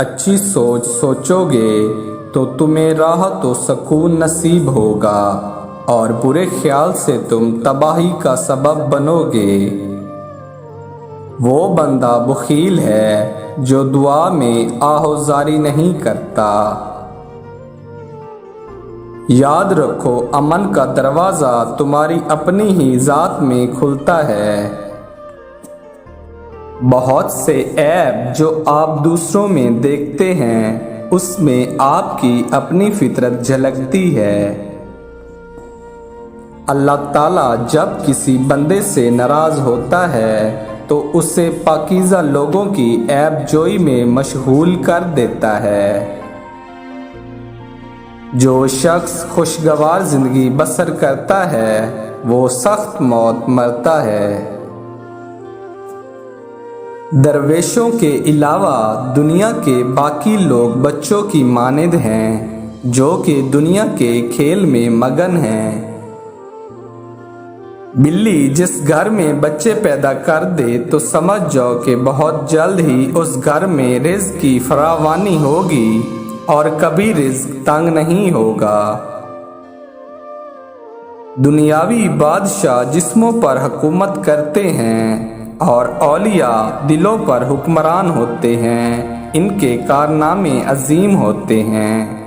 اچھی سوچ سوچو گے تو تمہیں راحت و سکون نصیب ہوگا اور برے خیال سے تم تباہی کا سبب بنو گے۔ وہ بندہ بخیل ہے جو دعا میں آہوزاری نہیں کرتا۔ یاد رکھو امن کا دروازہ تمہاری اپنی ہی ذات میں کھلتا ہے۔ بہت سے عیب جو آپ دوسروں میں دیکھتے ہیں اس میں آپ کی اپنی فطرت جھلکتی ہے۔ اللہ تعالیٰ جب کسی بندے سے ناراض ہوتا ہے تو اسے پاکیزہ لوگوں کی عیب جوئی میں مشغول کر دیتا ہے۔ جو شخص خوشگوار زندگی بسر کرتا ہے وہ سخت موت مرتا ہے۔ درویشوں کے علاوہ دنیا کے باقی لوگ بچوں کی مانند ہیں جو کہ دنیا کے کھیل میں مگن ہیں۔ بلی جس گھر میں بچے پیدا کر دے تو سمجھ جاؤ کہ بہت جلد ہی اس گھر میں رزق کی فراوانی ہوگی اور کبھی رزق تنگ نہیں ہوگا۔ دنیاوی بادشاہ جسموں پر حکومت کرتے ہیں اور اولیاء دلوں پر حکمران ہوتے ہیں، ان کے کارنامے عظیم ہوتے ہیں۔